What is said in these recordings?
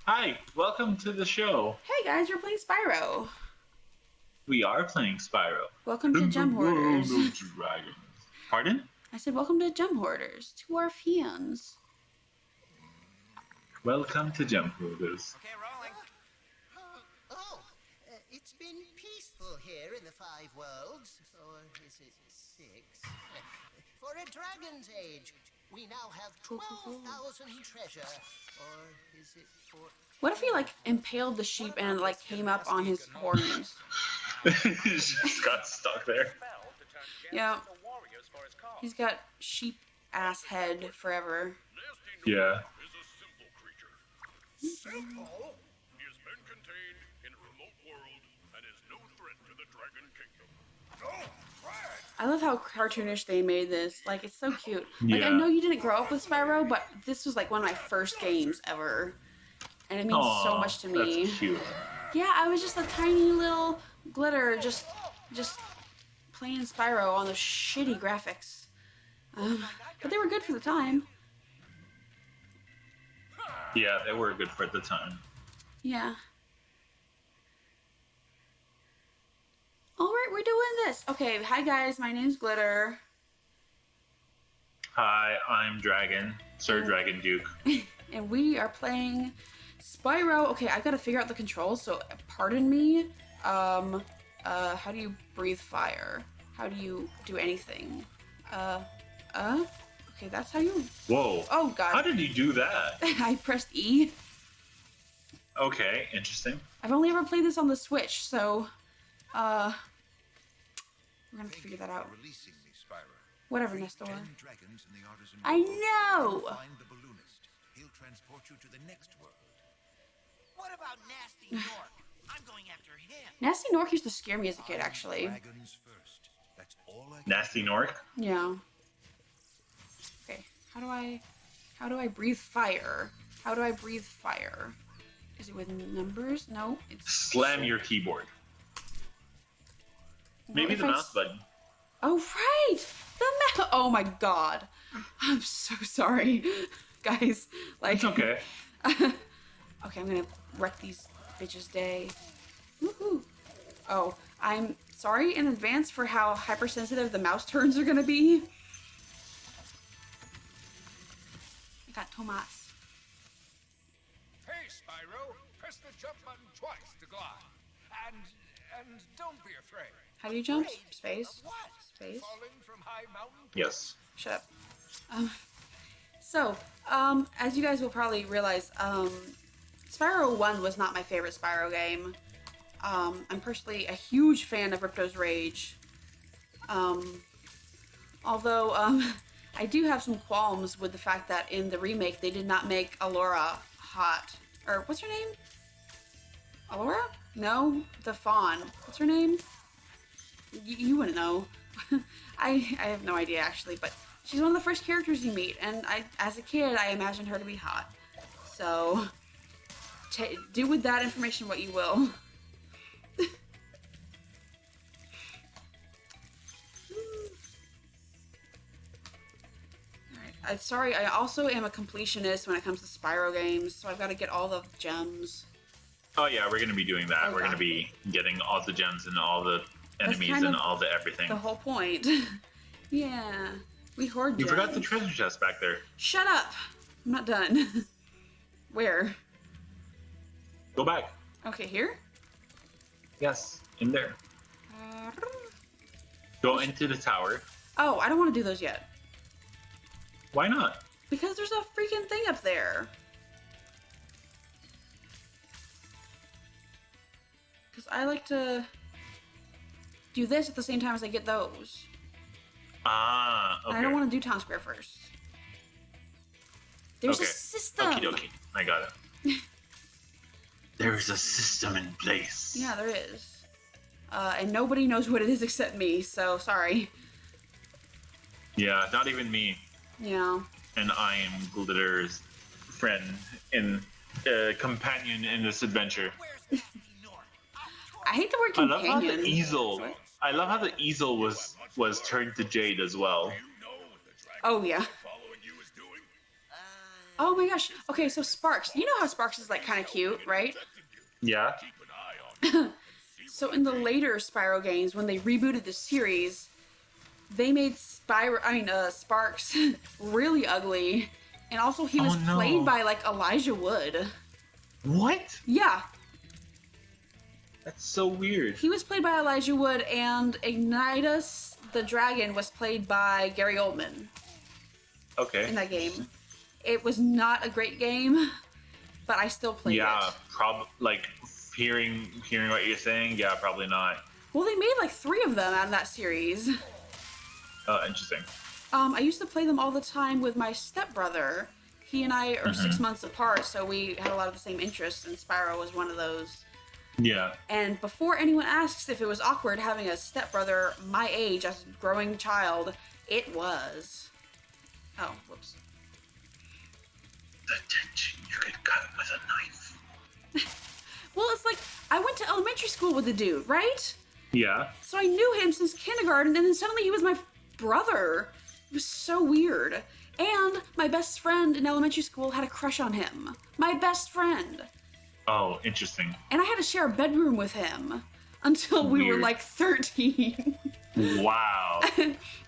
Hi, welcome to the show. Hey guys, we're playing Spyro. We are playing Spyro. Welcome to In the Gem world Hoarders. of dragons. Pardon? I said, welcome to Gem Hoarders, to our fans. Welcome to Gem Hoarders. Okay, rolling. It's been peaceful here in the Five Worlds, or is it six? For a dragon's age, we now have 12,000 treasure, or is it four? What if he like impaled the sheep and like came up on his horns? He just got stuck there. Yeah. He's got sheep ass head forever. Yeah. Simple? He has been contained in a remote world and is no threat to the Dragon Kingdom. Oh, right. I love how cartoonish they made this. Like, it's so cute. Like, I Yeah. know you didn't grow up with Spyro, but this was like one of my first games ever. And it means so Aw, much to me. That's cute. Yeah, I was just a tiny little glitter, just playing Spyro on the shitty graphics. But they were good for the time. Yeah, they were good for the time. Yeah. Alright, we're doing this. Okay, hi guys, my name's Glitter. Hi, I'm Dragon, Sir Dragon Duke. And we are playing Spyro. Okay, I gotta figure out the controls, so pardon me. How do you breathe fire? How do you do anything? Okay, that's how you... Whoa. Oh god. How did you do that? I pressed E. Okay, interesting. I've only ever played this on the Switch, so, we're gonna have to figure that out. Releasing me, Spyro. Whatever, Free Nestor. 10 dragons in the artisan I world. know! Find the balloonist. He'll transport you to the next world. What about Nasty York? I'm going after him. Nasty Nork used to scare me as a kid, actually. Dragons first. That's all I can Nasty Nork? Yeah. Okay, how do I breathe fire? How do I breathe fire? Is it with numbers? No, it's... Slam your keyboard. Maybe if the I mouse button. Oh, right! The mouse! Oh my god. I'm so sorry. Guys, like... It's okay. Okay, I'm gonna wreck these bitches' day. Woohoo! Oh, I'm sorry in advance for how hypersensitive the mouse turns are gonna be. I got Tomas. Hey, Spyro. Press the jump button twice to glide. And don't be afraid. How do you jump? Space. Space. Falling from high mountain. Yes. Shut up. As you guys will probably realize, Spyro 1 was not my favorite Spyro game. I'm personally a huge fan of Ripto's Rage. Although, I do have some qualms with the fact that in the remake they did not make Alora hot. Or, what's her name? Alora? No? The fawn. What's her name? You wouldn't know. I have no idea, actually, but she's one of the first characters you meet, and as a kid, I imagined her to be hot. So, do with that information what you will. I'm sorry, I also am a completionist when it comes to Spyro games, so I've got to get all the gems. Oh yeah, we're gonna be doing that. Oh, We're gonna God. be getting all the gems and all the enemies kind and of all the everything. The whole point. Yeah, we hoard You gems. forgot the treasure chest back there. Shut up! I'm not done. Where? Go back. Okay, here? Yes, in there. Go into the tower. Oh, I don't want to do those yet. Why not? Because there's a freaking thing up there. Because I like to do this at the same time as I get those. Ah, And okay. I don't want to do Town Square first. There's Okay. a system. Okie dokie. I got it. There is a system in place. Yeah, there is. And nobody knows what it is except me, so sorry. Yeah, not even me. Yeah. And I am Glitter's friend and companion in this adventure. Where's Nasty York? I hate the word I love how companion. the easel. I love how the easel was turned to jade as well. You know what the dragon Oh, yeah. following you is doing? Oh my gosh. Okay, so Sparks. You know how Sparks is like kind of cute, right? Yeah. So in the later Spyro games, when they rebooted the series, they made Sparks really ugly, and also he was Oh, no. played by like Elijah Wood. What? Yeah, That's so weird. he was played by Elijah Wood, and Ignitus the dragon was played by Gary Oldman Okay. in that game. It was not a great game, but I still played Yeah, it. like hearing what you're saying. Yeah, probably not. Well, they made like 3 of them out of that series. Oh, interesting. I used to play them all the time with my stepbrother. He and I are 6 months apart, so we had a lot of the same interests, and Spyro was one of those. Yeah. And before anyone asks if it was awkward having a stepbrother my age as a growing child, it was. Oh, whoops. Attention, you get cut with a knife. Well, it's like, I went to elementary school with the dude, right? Yeah. So I knew him since kindergarten, and then suddenly he was my brother. It was so weird. And my best friend in elementary school had a crush on him. My best friend. Oh, interesting. And I had to share a bedroom with him until we were Weird. like 13. Wow.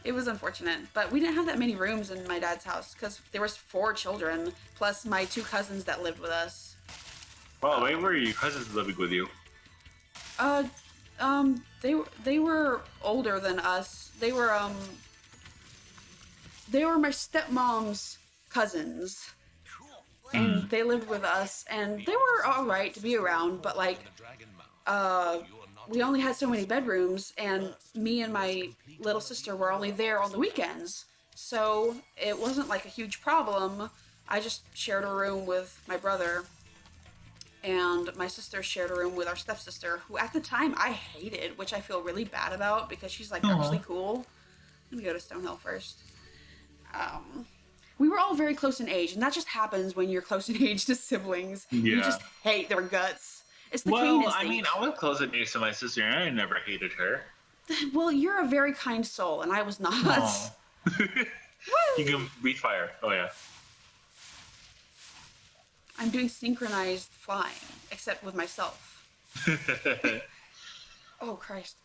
It was unfortunate, but we didn't have that many rooms in my dad's house because there was 4 children plus my 2 cousins that lived with us. Well, wait, were your cousins living with you? They were older than us. They were my stepmom's cousins, and they lived with us, and they were all right to be around, but like, we only had so many bedrooms, and me and my little sister were only there on the weekends, so it wasn't like a huge problem. I just shared a room with my brother, and my sister shared a room with our stepsister, who at the time I hated, which I feel really bad about because she's like actually cool. Let me go to Stonehill first. We were all very close in age, and that just happens when you're close in age to siblings. You Yeah. just hate their guts. It's the Well, Cain I instinct. mean, I was close at to my sister, and I never hated her. Well, you're a very kind soul, and I was not. Aw. You can breathe fire. Oh yeah. I'm doing synchronized flying, except with myself. Oh, Christ.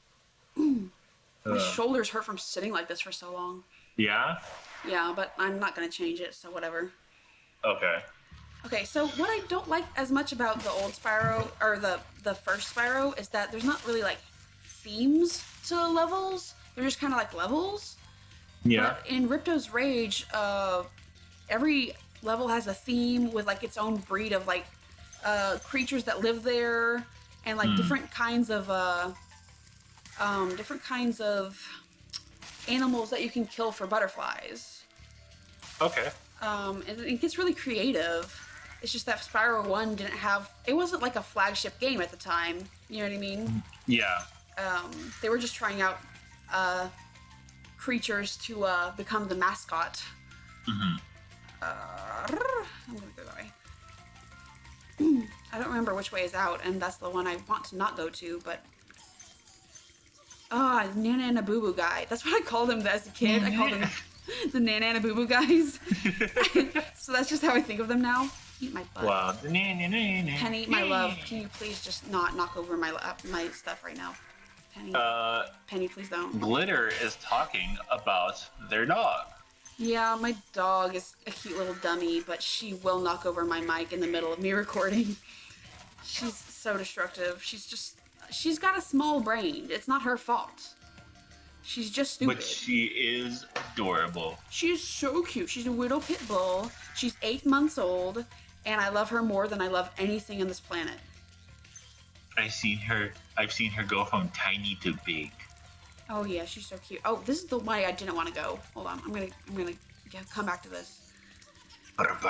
My shoulders hurt from sitting like this for so long. Yeah. Yeah, but I'm not going to change it, so whatever. Okay. Okay, so what I don't like as much about the old Spyro, or the first Spyro, is that there's not really, like, themes to levels. They're just kind of like levels. Yeah. But in Ripto's Rage, every level has a theme with, like, its own breed of, like, creatures that live there, and, like, different kinds of animals that you can kill for butterflies. Okay. And it gets really creative. It's just that Spyro 1 didn't have... It wasn't like a flagship game at the time. You know what I mean? Yeah. They were just trying out creatures to become the mascot. I'm gonna go that way. I don't remember which way is out, and that's the one I want to not go to, but... Nana and a Boo Boo guy. That's what I called him as a kid. I called them the Nana and a Boo Boo guys. So that's just how I think of them now. Eat my butt. Wow. Penny, my love, can you please just not knock over my stuff right now? Penny. Penny, please don't. Glitter is talking about their dog. Yeah, my dog is a cute little dummy, but she will knock over my mic in the middle of me recording. She's so destructive. She's got a small brain. It's not her fault. She's just stupid. But she is adorable. She's so cute. She's a little pit bull. She's 8 months old, and I love her more than I love anything on this planet. I've seen her go from tiny to big. Oh yeah, she's so cute. Oh, this is the way I didn't want to go. Hold on, I'm gonna come back to this. Honest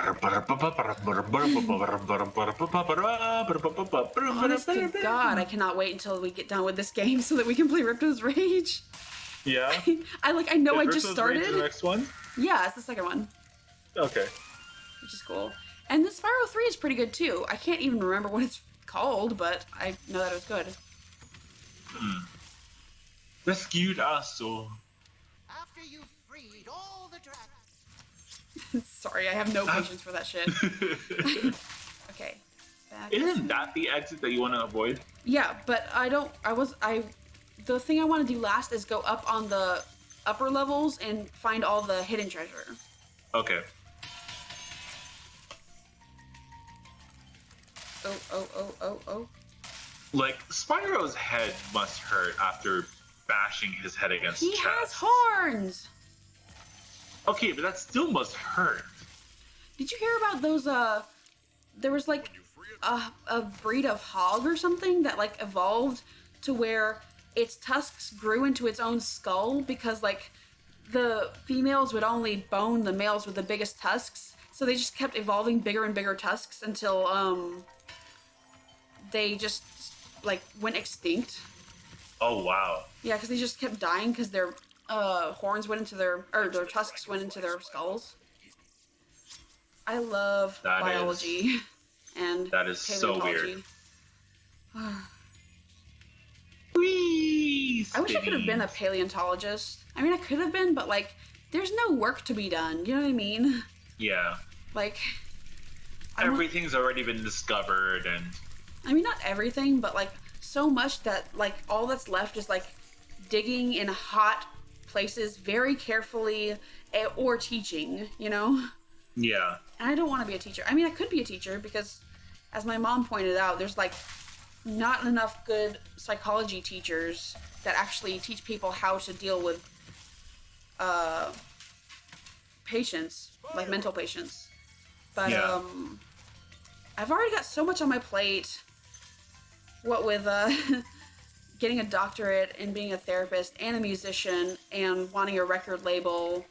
to God, I cannot wait until we get done with this game so that we can play Ripto's Rage. Yeah. I know I just started. The next one. Yeah, it's the second one, Okay. which is cool. And this Spyro 3 is pretty good too. I can't even remember what it's called, but I know that it was good. Rescued us, so. After you've freed all the dragons. Sorry, I have no patience for that shit. Okay. Back. Isn't that the exit that you want to avoid? Yeah, but the thing I want to do last is go up on the upper levels and find all the hidden treasure. Okay. Oh. Like, Spyro's head must hurt after bashing his head against He chests. has horns! Okay, but that still must hurt. Did you hear about those, there was like a breed of hog or something that like evolved to where its tusks grew into its own skull because like the females would only bone the males with the biggest tusks, so they just kept evolving bigger and bigger tusks until they just like went extinct. Oh, wow. Yeah, because they just kept dying because their horns went into their tusks went into their skulls. I love biology and that is so paleontology. weird. Whee! I wish I could have been a paleontologist. I mean, I could have been, but like, there's no work to be done. You know what I mean? Yeah. Like, Everything's already been discovered, and I mean, not everything, but like so much that like all that's left is like digging in hot places very carefully, or teaching. You know? yeah. And I don't want to be a teacher. I mean, I could be a teacher because, as my mom pointed out, there's like not enough good psychology teachers that actually teach people how to deal with patients, like mental patients. But Yeah. I've already got so much on my plate. What with getting a doctorate and being a therapist and a musician and wanting a record label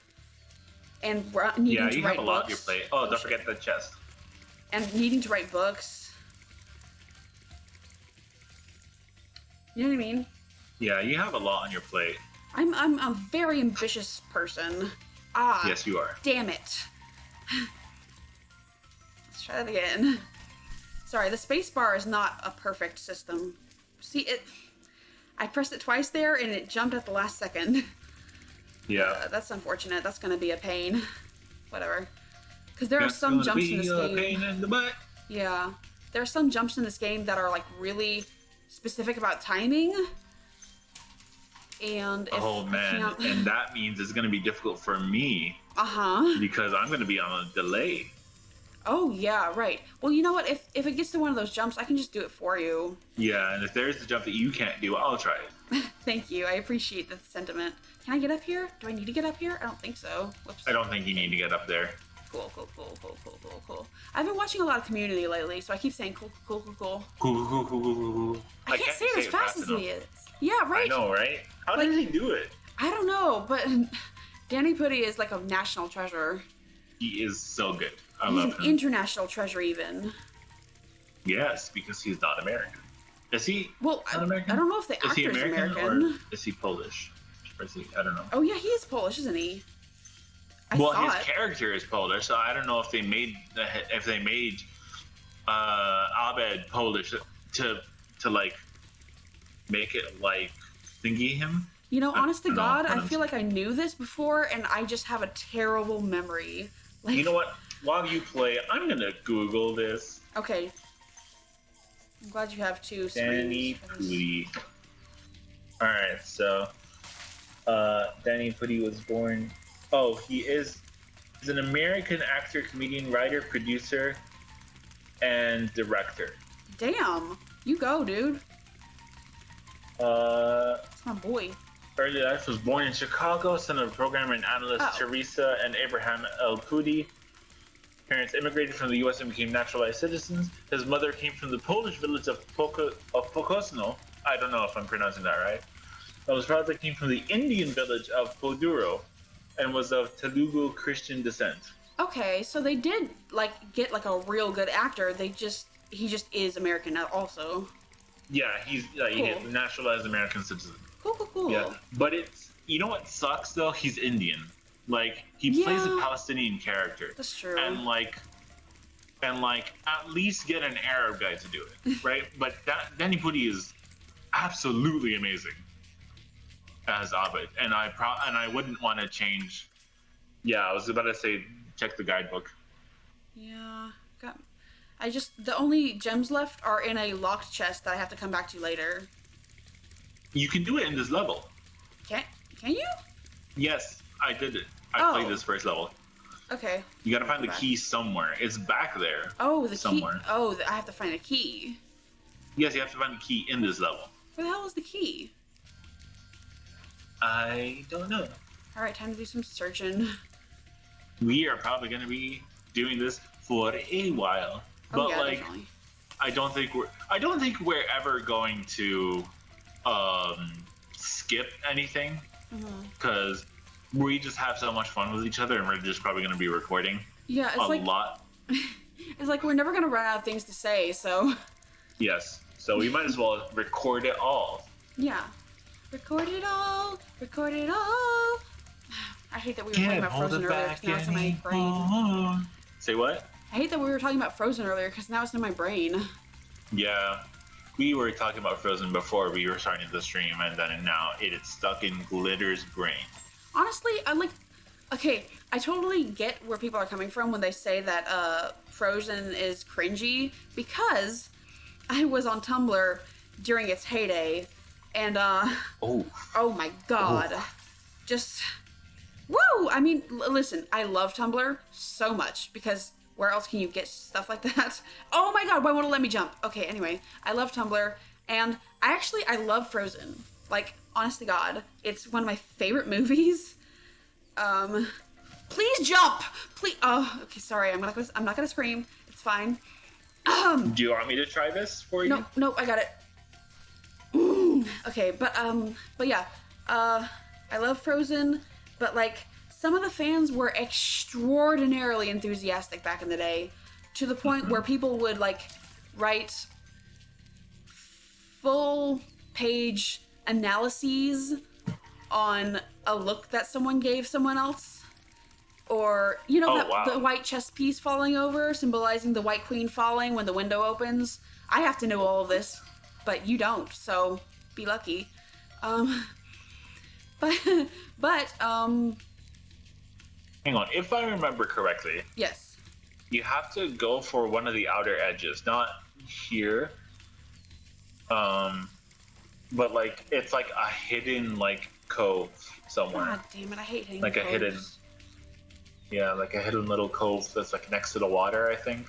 and needing Yeah, to you write have a lot on your books. plate. Oh, don't shit. forget the chest. And needing to write books. You know what I mean? Yeah, you have a lot on your plate. I'm a very ambitious person. Ah. Yes, you are. Damn it. Let's try that again. Sorry, the space bar is not a perfect system. See, I pressed it twice there and it jumped at the last second. Yeah. That's unfortunate. That's gonna be a pain. Whatever. Because there are That's some gonna jumps be in this a game. pain in the butt. Yeah. There are some jumps in this game that are like really specific about timing. And if Oh I man, can't... and that means it's gonna be difficult for me Uh-huh. because I'm gonna be on a delay. Oh yeah, right. Well, you know what? If it gets to one of those jumps, I can just do it for you. Yeah, and if there's a jump that you can't do, I'll try it. Thank you. I appreciate the sentiment. Can I get up here? Do I need to get up here? I don't think so. Whoops. I don't think you need to get up there. Cool. I've been watching a lot of Community lately, so I keep saying cool. Cool. I can't say it as fast as he is. Yeah, right? I know, right? How Like- did he do it? I don't know, but Danny Putty is like a national treasure. He is so good. I He's love an him. international treasure even. Yes, because he's not American. Is he? Well, Not American? I don't know if the Is actor he is American, American. or is he Polish? Or is he? I don't know. Oh yeah, he is Polish, isn't he? I Well, thought. his character is Polish, so I don't know if they made Abed Polish to like make it like thingy him. You know, honest to don't know God, what I I'm feel like I knew this before, and I just have a terrible memory. Like, You know what? While you play, I'm gonna Google this. Okay. I'm glad you have two Danny screens for this. Pudi. All right, so Danny Pudi was born. Oh, he's an American actor, comedian, writer, producer, and director. Damn, you go, dude. That's my boy. Early life was born in Chicago, son of programmer and analyst Oh. Teresa and Abraham L. Pudi. Parents immigrated from the U.S. and became naturalized citizens. His mother came from the Polish village of Pokosno. I don't know if I'm pronouncing that right. While his father came from the Indian village of Poduro and was of Telugu Christian descent. Okay, so they did like get like a real good actor. He just is American now also. Yeah, he's Cool. a naturalized American citizen. Cool. Yeah, but you know what sucks though? He's Indian. Like he plays a Yeah. Palestinian character. That's true. And like at least get an Arab guy to do it, right? But Danny Pudi is absolutely amazing as Abed, and I wouldn't want to change. Yeah, I was about to say check the guidebook. Yeah. The only gems left are in a locked chest that I have to come back to later. You can do it in this level. Can you? Yes, I did it. I played this first level. Okay. You gotta find the key somewhere. It's back there. Oh, the somewhere. key. Oh, I have to find a key. Yes, you have to find the key in this level. Where the hell is the key? I don't know. All right, time to do some searching. We are probably gonna be doing this for a while, but yeah, like, definitely. I don't think we're ever going to skip anything because we just have so much fun with each other, and we're just probably gonna be recording. Yeah, it's a lot. It's like we're never gonna run out of things to say, so. Yes, so we might as well record it all. Yeah. Record it all. Record it all. I hate that we were talking about Frozen earlier because now it's in my brain. Say what? I hate that we were talking about Frozen earlier because now it's in my brain. Yeah, we were talking about Frozen before we were starting the stream, and then now it is stuck in Glitter's brain. Honestly, okay, I totally get where people are coming from when they say that Frozen is cringy, because I was on Tumblr during its heyday, and oh my god, just woo! I mean, listen, I love Tumblr so much because where else can you get stuff like that? Oh my god, why won't it let me jump? Okay, anyway, I love Tumblr, and I love Frozen. Like, honest to God, it's one of my favorite movies. Please jump! Please. Oh, okay, sorry. I'm not gonna scream. It's fine. Do you want me to try this for you? Nope, I got it. Okay, but yeah, I love Frozen, but like, some of the fans were extraordinarily enthusiastic back in the day, to the point where people would like write full page analyses on a look that someone gave someone else, or the white chess piece falling over, symbolizing the White Queen falling when the window opens. I have to know all of this, but you don't, so be lucky. But hang on, if I remember correctly, yes, you have to go for one of the outer edges, not here. But like, it's like a hidden like cove somewhere. God damn it, I hate hitting like coves. a hidden, yeah, like a hidden little cove that's like next to the water, I think.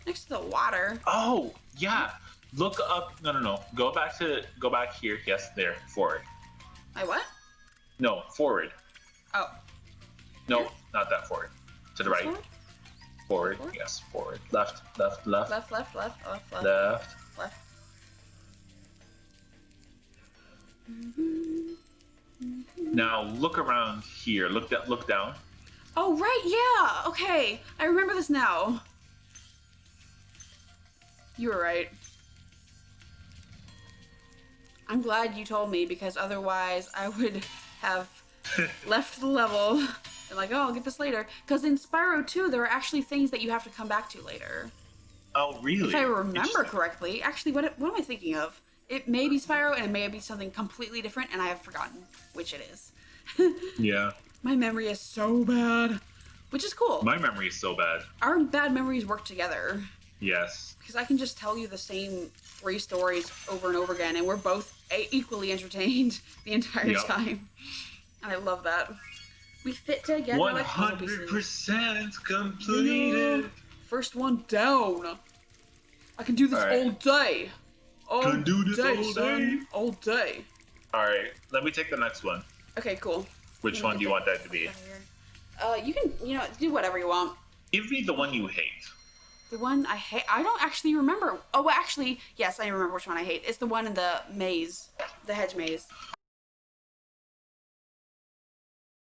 Next to the water? Oh yeah, look up. No, go back here. Yes, there, forward. My what? No, forward. Oh. No, Here? not that forward. To the right. Forward. Yes, forward. Left. Left. Now look around here. Look down. Oh right, yeah. Okay, I remember this now. You were right. I'm glad you told me, because otherwise I would have left the level and like, oh, I'll get this later. Because in Spyro 2, there are actually things that you have to come back to later. Oh, really? If I remember correctly. Actually, what am I thinking of? It may be Spyro, and it may be something completely different, and I have forgotten which it is. Yeah. My memory is so bad. Which is cool. My memory is so bad. Our bad memories work together. Yes. Because I can just tell you the same 3 stories over and over again, and we're both equally entertained the entire time. And I love that. We fit together like puzzle pieces. 100% completed. Yeah. First one down. I can do this all day. Can do this all day. All day. Alright, let me take the next one. Okay, cool. Which one do you want that to be? You can, do whatever you want. Give me the one you hate. The one I hate? I don't actually remember. Oh, actually, yes, I remember which one I hate. It's the one in the maze. The hedge maze.